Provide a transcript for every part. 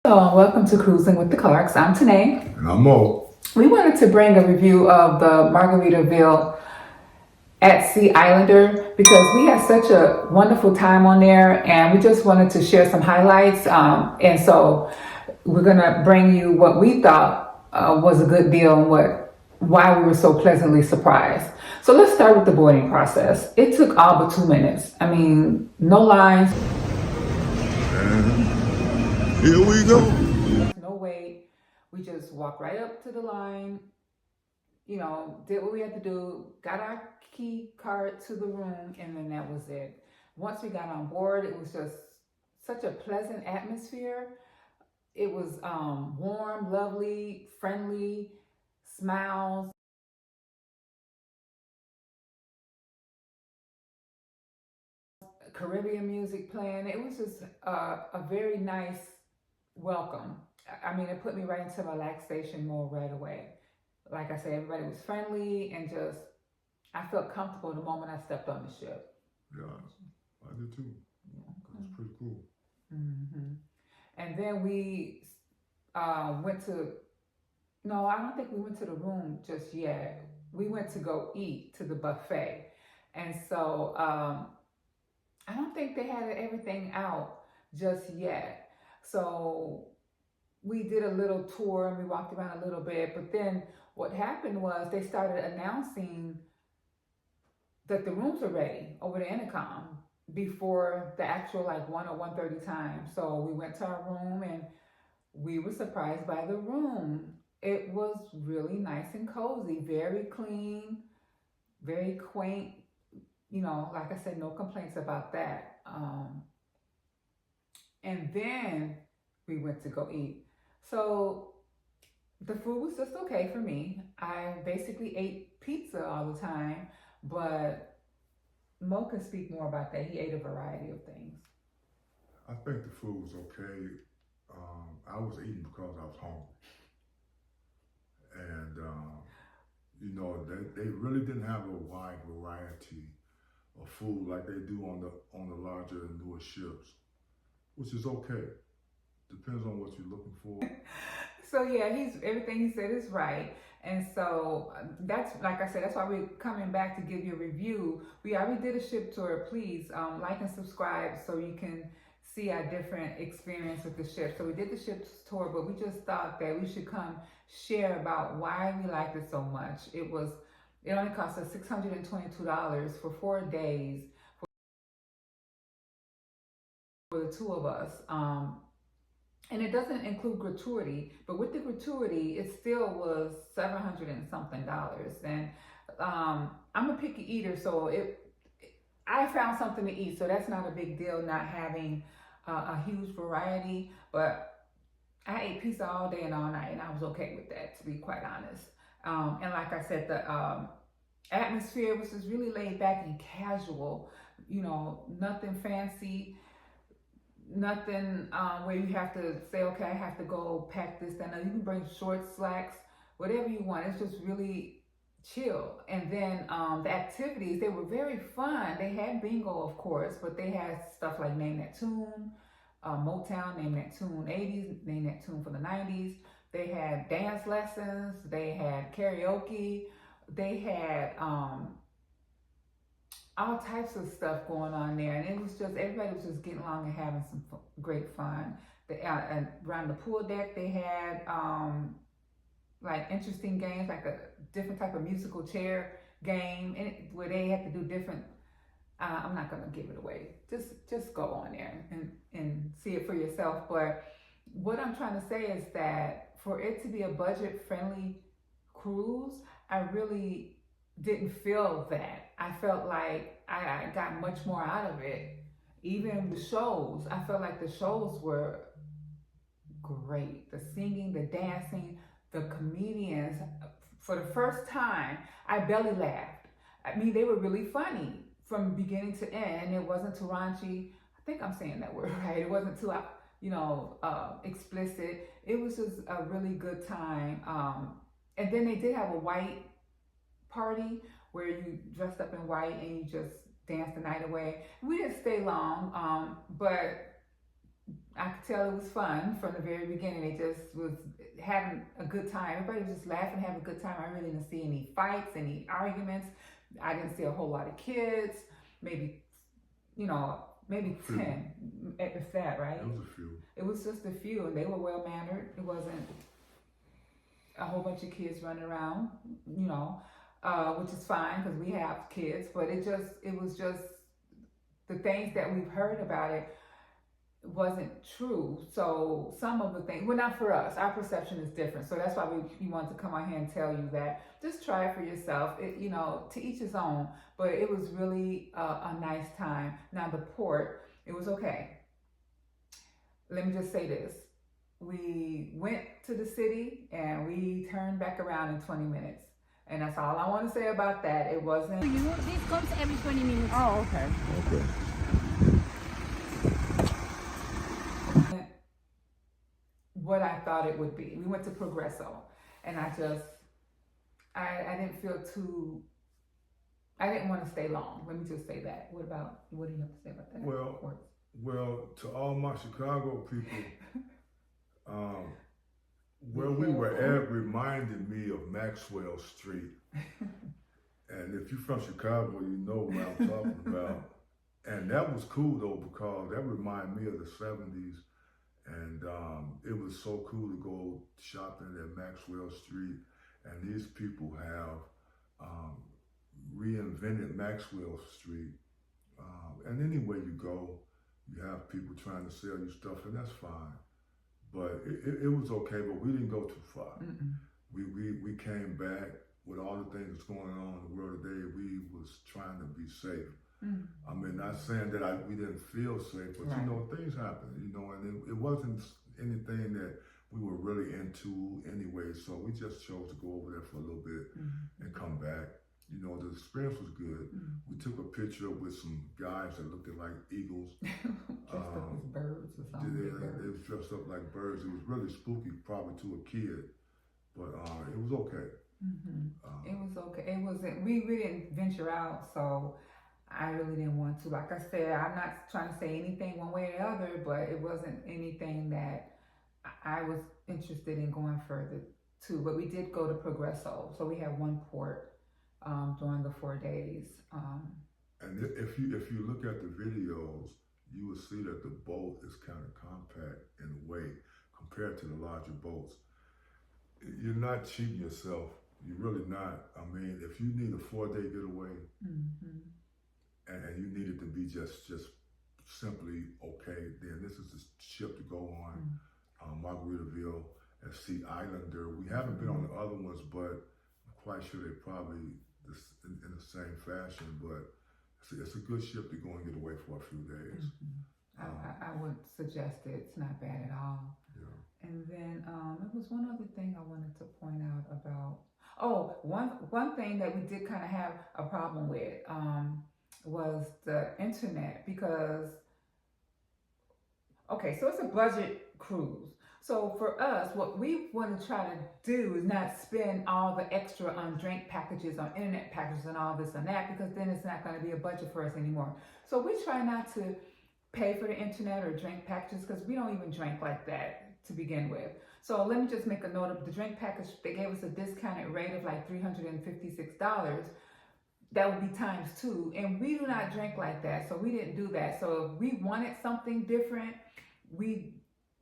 Welcome to Cruising with the Clarks. I'm Tanae. And I'm Mo. We wanted to bring a review of the Margaritaville at Sea Islander because we had such a wonderful time on there, and we just wanted to share some highlights. And so we're gonna bring you what we thought was a good deal and why we were so pleasantly surprised. So let's start with the boarding process. It took all but 2 minutes. I mean, no lines. And here we go. No wait. We just walked right up to the line, did what we had to do, got our key card to the room, and then that was it. Once we got on board, it was just such a pleasant atmosphere. It was warm, lovely, friendly, smiles, Caribbean music playing. It was just a very nice welcome. I mean, it put me right into relaxation mode right away. Like I said, everybody was friendly and just, I felt comfortable the moment I stepped on the ship. Yeah, I did too. Yeah. It's pretty cool. Mm-hmm. And then we went to, no, I don't think we went to the room just yet. We went to go eat to the buffet. And so I don't think they had everything out just yet. So we did a little tour and we walked around a little bit, but then what happened was they started announcing that the rooms are ready over the intercom before the actual like 1 or 1:30 time. So we went to our room and we were surprised by the room. It was really nice and cozy, very clean, very quaint. Like I said, no complaints about that. And then we went to go eat. So the food was just okay for me. I basically ate pizza all the time, but Mo can speak more about that. He ate a variety of things. I think the food was okay. I was eating because I was hungry. And, they really didn't have a wide variety of food like they do on the larger and newer ships, which is okay. Depends on what you're looking for. So yeah, everything he said is right. And so that's, like I said, that's why we're coming back to give you a review. We already did a ship tour. Please like and subscribe so you can see our different experience with the ship. So we did the ship tour, but we just thought that we should come share about why we liked it so much. It only cost us $622 for 4 days for the two of us. And it doesn't include gratuity, but with the gratuity, it still was $700 and something. And I'm a picky eater, so I found something to eat, so that's not a big deal. Not having a huge variety, but I ate pizza all day and all night, and I was okay with that, to be quite honest. And like I said, the atmosphere was just really laid back and casual. Nothing fancy. Nothing where you have to say, okay, I have to go pack this, that. No, you can bring shorts, slacks, whatever you want. It's just really chill. And then the activities, they were very fun. They had bingo, of course, but they had stuff like Name That Tune, Motown, Name That Tune 80s, Name That Tune for the 90s. They had dance lessons. They had karaoke. They had all types of stuff going on there, and it was just, everybody was just getting along and having some great fun. And around the pool deck, they had like interesting games, like a different type of musical chair game, where they had to do different. I'm not gonna give it away. Just go on there and see it for yourself. But what I'm trying to say is that for it to be a budget-friendly cruise, I really didn't feel that. I felt like I got much more out of it. Even the shows, I felt like the shows were great. The singing, the dancing, the comedians. For the first time, I belly laughed. I mean, they were really funny from beginning to end, and it wasn't too raunchy. I think I'm saying that word right. It wasn't too, explicit. It was just a really good time. And then they did have a white party where you dressed up in white and you just danced the night away. We didn't stay long, but I could tell it was fun from the very beginning. They just was having a good time. Everybody was just laughing, having a good time. I really didn't see any fights, any arguments. I didn't see a whole lot of kids. Maybe, maybe Few. 10, if that, right? It was a few. It was just a few, and they were well mannered. It wasn't a whole bunch of kids running around, which is fine because we have kids. But it was just the things that we've heard about it wasn't true. So some of the things, well, not for us. Our perception is different. So that's why we wanted to come on here and tell you that. Just try it for yourself. To each his own. But it was really a nice time. Now the port, it was okay. Let me just say this. We went to the city and we turned back around in 20 minutes. And that's all I want to say about that. It wasn't. This comes every 20 minutes. Oh, okay. Okay. What I thought it would be. We went to Progreso, and I didn't feel too. I didn't want to stay long. Let me just say that. What do you have to say about that? Well, to all my Chicago people, where we were at reminded me of Maxwell Street. And if you're from Chicago, you know what I'm talking about. And that was cool though, because that reminded me of the 70s. And it was so cool to go shopping at Maxwell Street. And these people have reinvented Maxwell Street. And anywhere you go, you have people trying to sell you stuff, and that's fine. But it was okay, but we didn't go too far. Mm-mm. We came back with all the things that's going on in the world today. We was trying to be safe. Mm. I mean, not saying that we didn't feel safe, but Right. things happen, and it wasn't anything that we were really into anyway. So we just chose to go over there for a little bit and come back. The experience was good. We took a picture with some guys that looked like eagles. Dressed up as birds or They something. was dressed up like birds. It was really spooky, probably to a kid, but it was okay. It was okay. It wasn't. We didn't venture out, so I really didn't want to. Like I said, I'm not trying to say anything one way or the other, but it wasn't anything that I was interested in going further to. But we did go to Progreso, so we had one port during the 4 days. And if you look at the videos, you will see that the boat is kind of compact in weight compared to the larger boats. You're not cheating yourself. You're really not. I mean, if you need a 4-day getaway and you need it to be just simply okay, then this is the ship to go on. Margaritaville and Sea Islander. We haven't been on the other ones, but I'm quite sure they probably in the same fashion. But it's a good ship to go and get away for a few days. I would suggest it. It's not bad at all. Yeah. And then there was one other thing I wanted to point out about. Oh, one thing that we did kind of have a problem with was the internet because, okay, so it's a budget cruise. So for us, what we want to try to do is not spend all the extra on drink packages, on internet packages and all this and that, because then it's not going to be a budget for us anymore. So we try not to pay for the internet or drink packages because we don't even drink like that to begin with. So let me just make a note of the drink package. They gave us a discounted rate of like $356. That would be times 2. And we do not drink like that. So we didn't do that. So if we wanted something different, we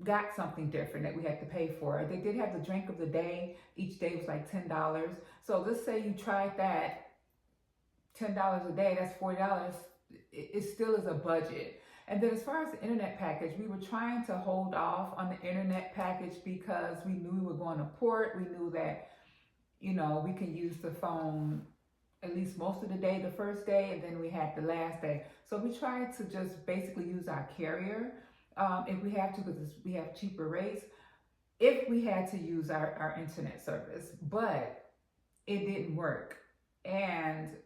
got something different that we had to pay for. They did have the drink of the day. Each day was like $10. So let's say you tried that, $10 a day, that's $40. It still is a budget. And then as far as the internet package, we were trying to hold off on the internet package because we knew we were going to port. We knew that, we can use the phone at least most of the day, the first day, and then we had the last day. So we tried to just basically use our carrier if we have to, because we have cheaper rates, if we had to use our internet service. But it didn't work. And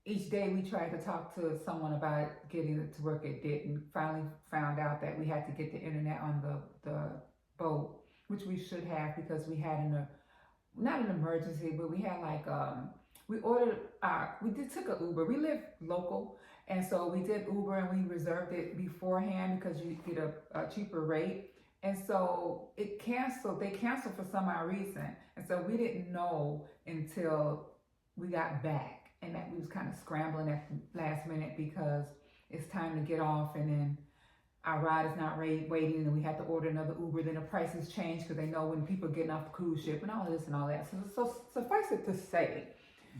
each day we tried to talk to someone about getting it to work. It didn't. Finally found out that we had to get the internet on the boat, which we should have because we had not an emergency, but we had like, we ordered, took an Uber. We live local And so we did Uber and we reserved it beforehand because you get a cheaper rate. And so it canceled, they canceled for some odd reason. And so we didn't know until we got back, and that we was kind of scrambling at the last minute because it's time to get off, and then our ride is not waiting, and we had to order another Uber. Then the prices change because they know when people are getting off the cruise ship and all this and all that. So suffice it to say,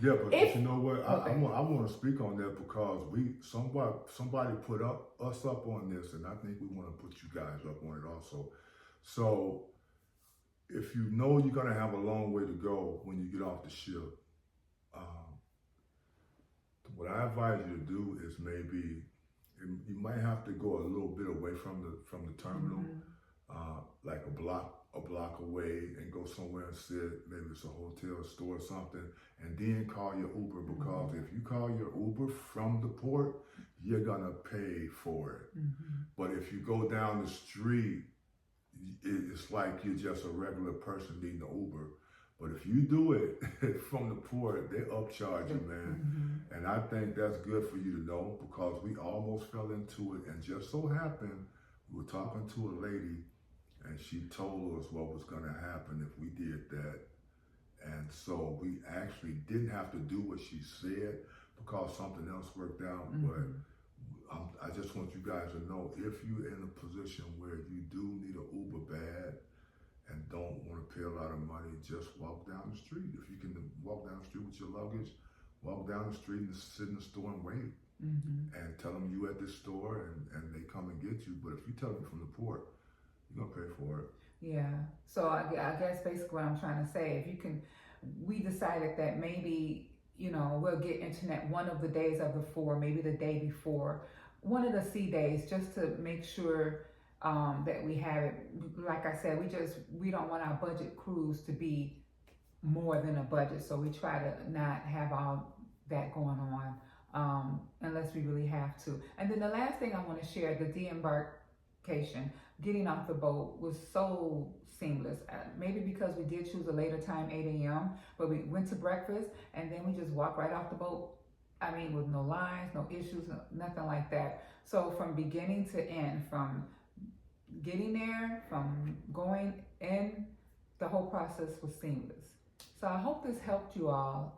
Yeah, but if you know what? I okay. want to speak on that because somebody put us up on this, and I think we want to put you guys up on it also. So if you know you're gonna have a long way to go when you get off the ship, what I advise you to do is maybe you might have to go a little bit away from the terminal, like a block away, and go somewhere and sit. Maybe it's a hotel, store, or something, and then call your Uber, because if you call your Uber from the port, you're gonna pay for it. But if you go down the street, it's like you're just a regular person needing an Uber. But if you do it from the port, they upcharge you, man. And I think that's good for you to know, because we almost fell into it, and just so happened we were talking to a lady, and she told us what was going to happen if we did that. And so we actually didn't have to do what she said because something else worked out. But I just want you guys to know, if you're in a position where you do need an Uber bad and don't want to pay a lot of money, just walk down the street. If you can walk down the street with your luggage, walk down the street and sit in the store and wait. And tell them you at this store, and they come and get you. But if you tell them from the port, you're gonna pay for it. Yeah. So I guess basically what I'm trying to say, if you can, we decided that maybe, we'll get internet one of the days of the 4, maybe the day before, one of the C days, just to make sure that we have it. Like I said, we don't want our budget cruise to be more than a budget, so we try to not have all that going on unless we really have to. And then the last thing I want to share, the debarkation, getting off the boat was so seamless. Maybe because we did choose a later time, 8 a.m., but we went to breakfast and then we just walked right off the boat. I mean, with no lines, no issues, nothing like that. So from beginning to end, from getting there, from going in, the whole process was seamless. So I hope this helped you all.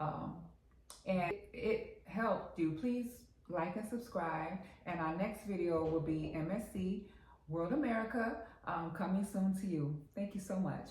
And it helped you, please like and subscribe. And our next video will be MSC World America, coming soon to you. Thank you so much.